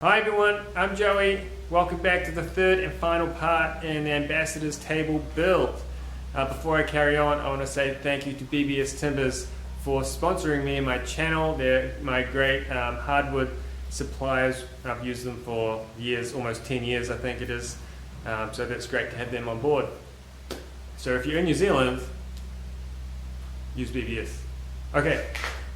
Hi everyone, I'm Joey. Welcome back to the third and final part in the Ambassador's Table build. Before I carry on, I want to say thank you to BBS Timbers for sponsoring me and my channel. They're my great hardwood suppliers. I've used them for years, almost 10 years I think it is. So that's great to have them on board. So if you're in New Zealand, use BBS. Okay,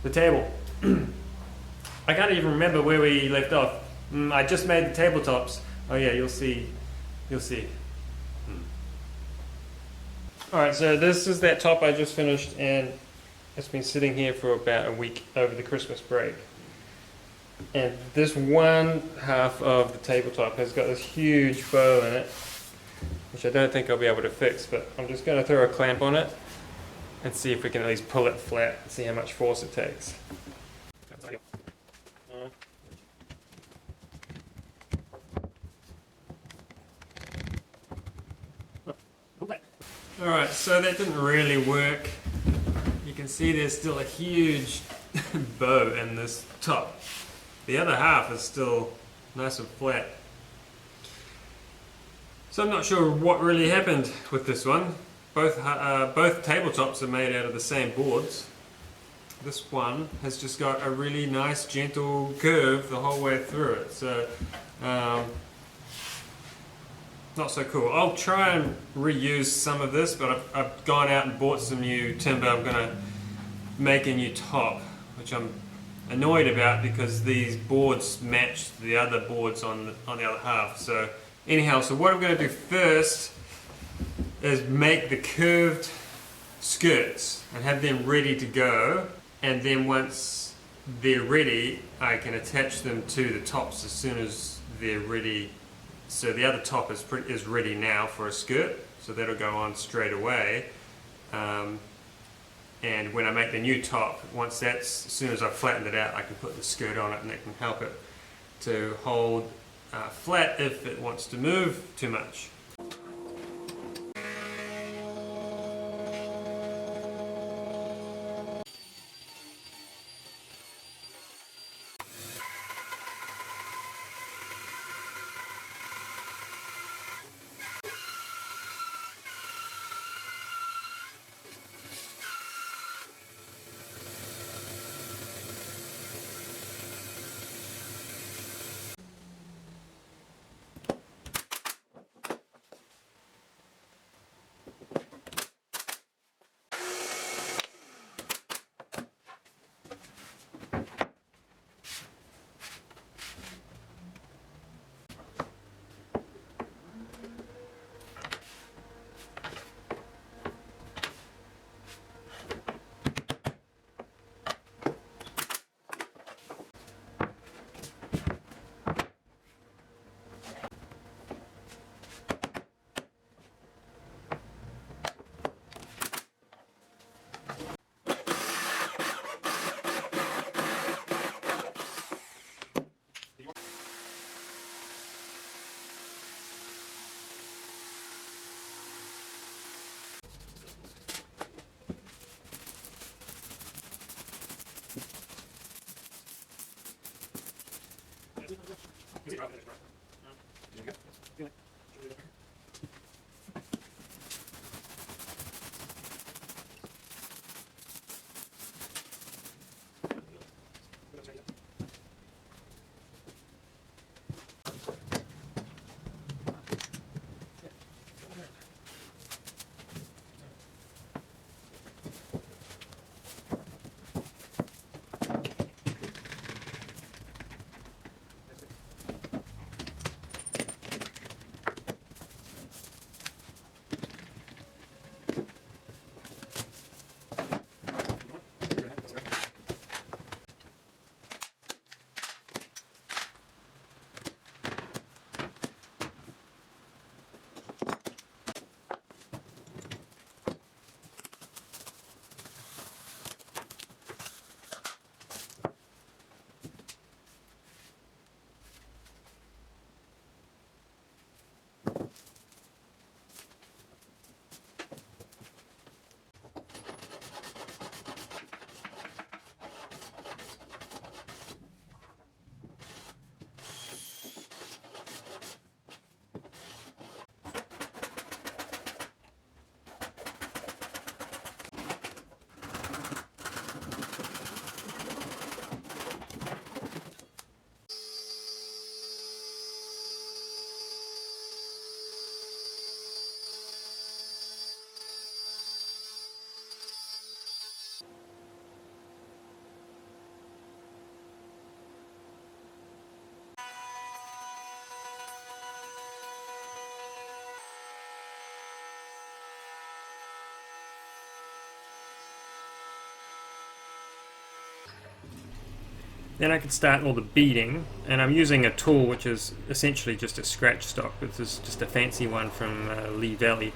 the table. I can't even remember where we left off. I just made the tabletops. Oh yeah, you'll see. Alright, so this is that top I just finished, and it's been sitting here for about a week over the Christmas break. And this one half of the tabletop has got this huge bow in it, which I don't think I'll be able to fix, but I'm just going to throw a clamp on it and see if we can at least pull it flat and see how much force it takes. Alright, so that didn't really work. You can see there's still a huge bow in this top. The other half is still nice and flat. So I'm not sure what really happened with this one. Both tabletops are made out of the same boards. This one has just got a really nice gentle curve the whole way through it. So not so cool. I'll try and reuse some of this, but I've gone out and bought some new timber. I'm going to make a new top, which I'm annoyed about because these boards match the other boards on the other half. So anyhow, so what I'm going to do first is make the curved skirts and have them ready to go, and then once they're ready I can attach them to the tops as soon as they're ready. So the other top is ready now for a skirt, so that'll go on straight away. And when I make the new top, as soon as I've flattened it out, I can put the skirt on it, and that can help it to hold flat if it wants to move too much. Then I can start all the beading, and I'm using a tool which is essentially just a scratch stock. This is just a fancy one from Lee Valley.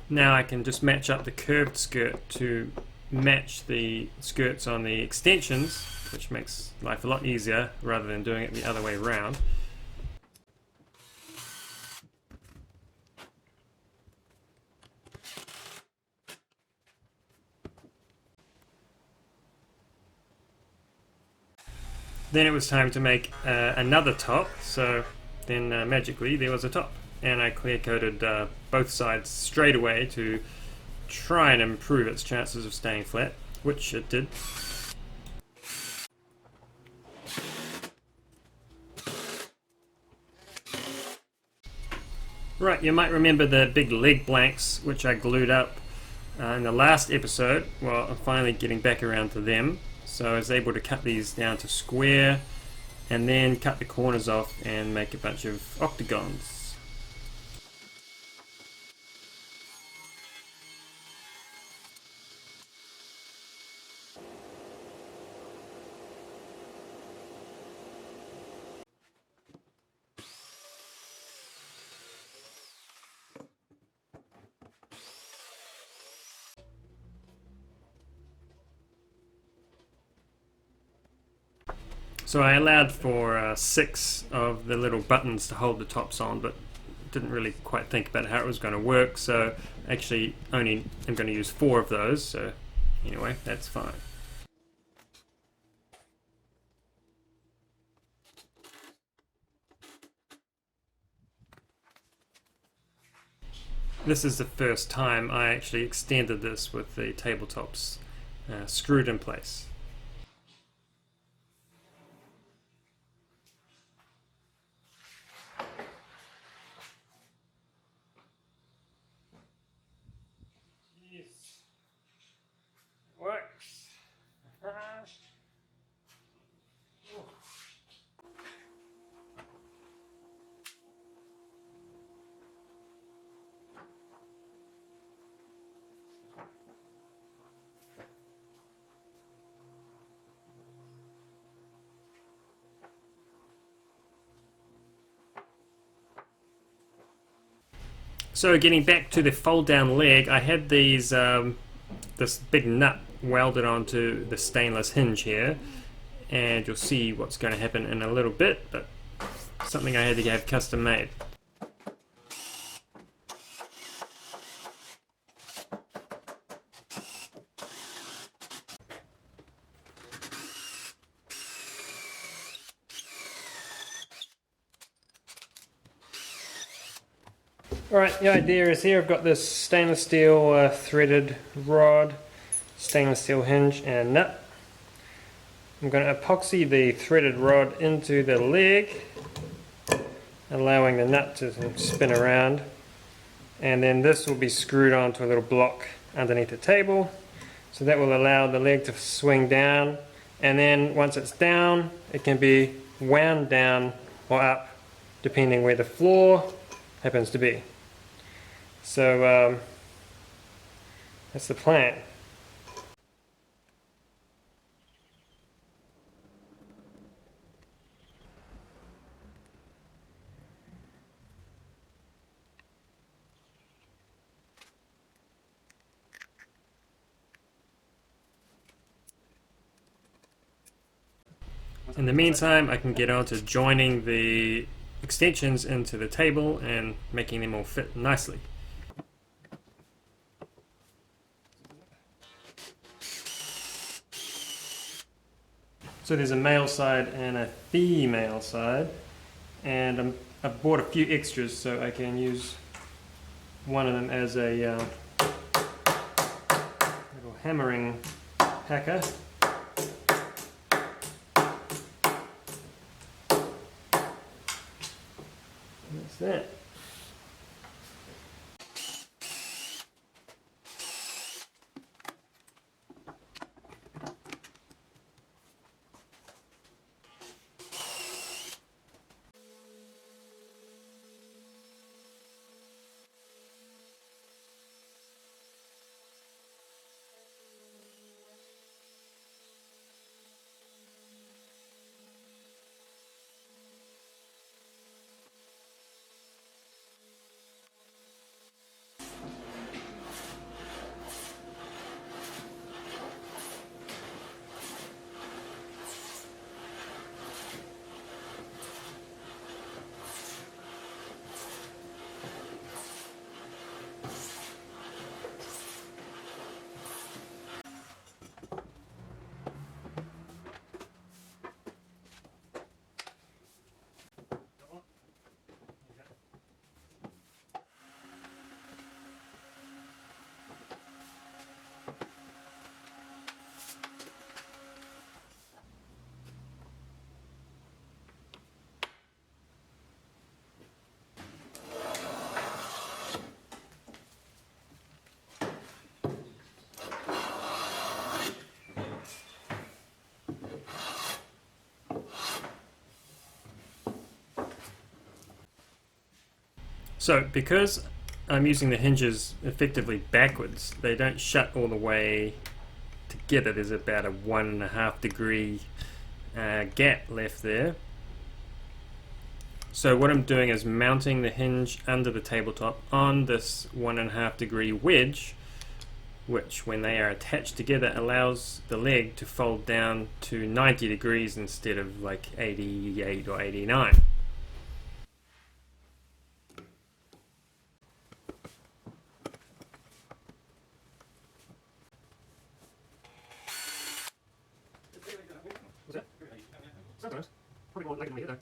Now I can just match up the curved skirt to match the skirts on the extensions, which makes life a lot easier rather than doing it the other way around. Then it was time to make another top, so then magically there was a top. And I clear coated both sides straight away to try and improve its chances of staying flat, which it did. Right, you might remember the big leg blanks which I glued up in the last episode. Well, I'm finally getting back around to them. So I was able to cut these down to square and then cut the corners off and make a bunch of octagons. So I allowed for 6 of the little buttons to hold the tops on, but didn't really quite think about how it was going to work, so actually only I'm going to use 4 of those, so anyway, that's fine. This is the first time I actually extended this with the tabletops screwed in place. Works. So getting back to the fold down leg, I had these this big nut welded onto the stainless hinge here, and you'll see what's going to happen in a little bit, but something I had to have custom made. Alright, the idea is here I've got this stainless steel threaded rod, stainless steel hinge and nut. I'm going to epoxy the threaded rod into the leg, allowing the nut to spin around, and then this will be screwed onto a little block underneath the table. So that will allow the leg to swing down, and then once it's down, it can be wound down or up depending where the floor happens to be. So that's the plan. In the meantime, I can get on to joining the extensions into the table and making them all fit nicely. So there's a male side and a female side, and I've bought a few extras so I can use one of them as a little hammering hacker. That's that. So because I'm using the hinges effectively backwards, they don't shut all the way together. There's about a 1.5 degree gap left there. So what I'm doing is mounting the hinge under the tabletop on this 1.5 degree wedge, which when they are attached together allows the leg to fold down to 90 degrees instead of like 88 or 89. Sometimes. Probably more likely though.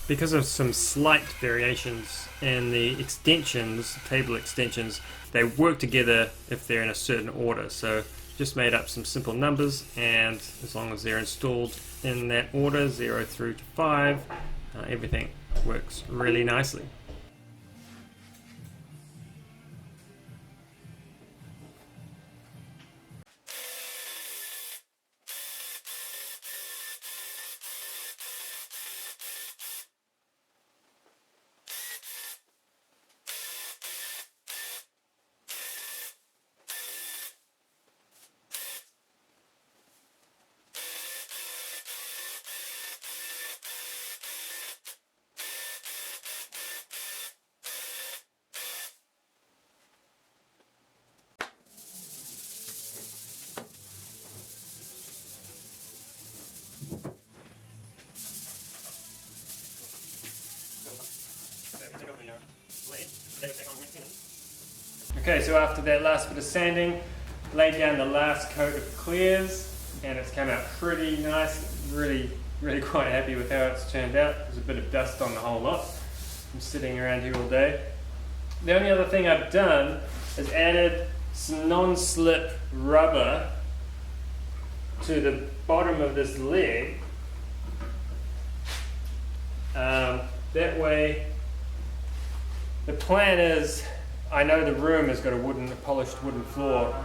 because of some slight variations in the extensions, table extensions, they work together if they're in a certain order. So just made up some simple numbers, and as long as they're installed in that order, 0 through to 5, everything works really nicely. Okay, so after that last bit of sanding, laid down the last coat of clears, and it's come out pretty nice. Really quite happy with how it's turned out. There's a bit of dust on the whole lot. I'm sitting around here all day. The only other thing I've done is added some non-slip rubber to the bottom of this leg. That way, the plan is, I know the room has got a polished wooden floor,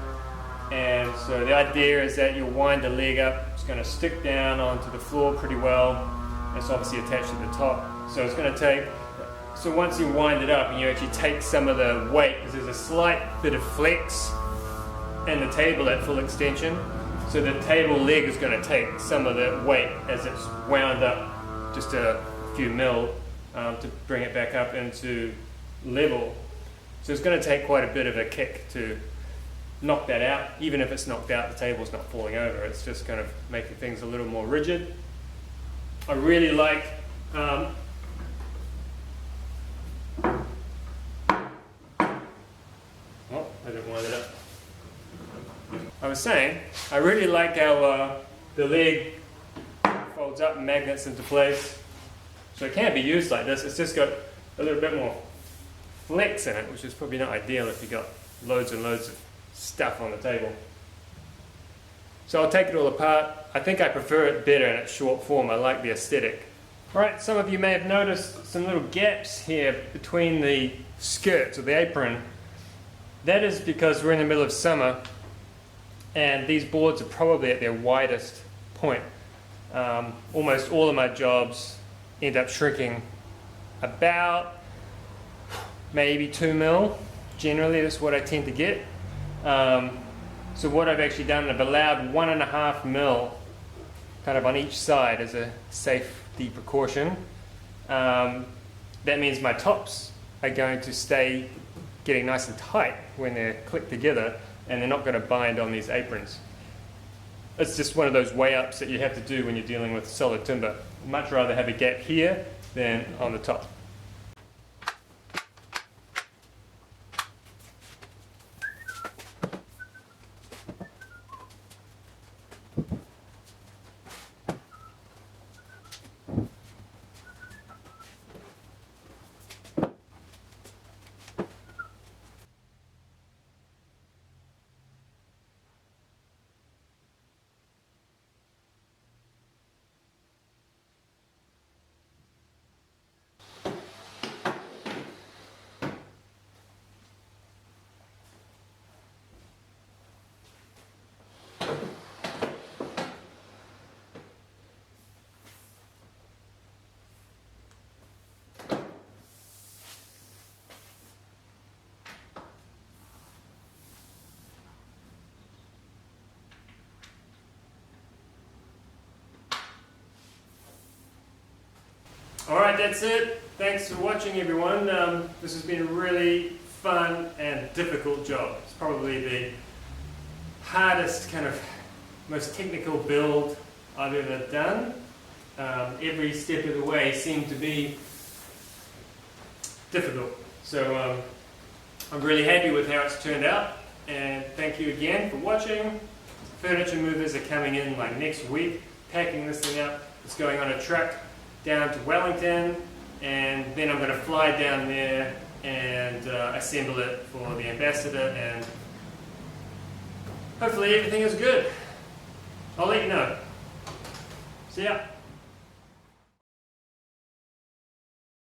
and so the idea is that you'll wind the leg up. It's going to stick down onto the floor pretty well. It's obviously attached to the top, so it's going to take. So once you wind it up and you actually take some of the weight, because there's a slight bit of flex in the table at full extension, so the table leg is going to take some of the weight as it's wound up just a few mil to bring it back up into level. So it's going to take quite a bit of a kick to knock that out. Even if it's knocked out, the table's not falling over. It's just kind of making things a little more rigid. I really like oh, I didn't wind it up. I was saying, I really like how the leg folds up and magnets into place. So it can be used like this. It's just got a little bit more flex in it, which is probably not ideal if you've got loads and loads of stuff on the table. So I'll take it all apart. I think I prefer it better in its short form. I like the aesthetic. Alright, some of you may have noticed some little gaps here between the skirts or the apron. That is because we're in the middle of summer and these boards are probably at their widest point. Almost all of my jobs end up shrinking about maybe 2 mil. Generally, that's what I tend to get. So what I've actually done, I've allowed 1.5 mil kind of on each side as a safety precaution. That means my tops are going to stay getting nice and tight when they're clicked together, and they're not going to bind on these aprons. It's just one of those way-ups that you have to do when you're dealing with solid timber. I'd much rather have a gap here than on the top. Alright, that's it. Thanks for watching, everyone. This has been a really fun and difficult job. It's probably the hardest, kind of most technical build I've ever done. Every step of the way seemed to be difficult. So I'm really happy with how it's turned out, and thank you again for watching. Furniture movers are coming in like next week, packing this thing up. It's going on a truck down to Wellington, and then I'm going to fly down there and assemble it for the ambassador, and hopefully everything is good. I'll let you know. See ya.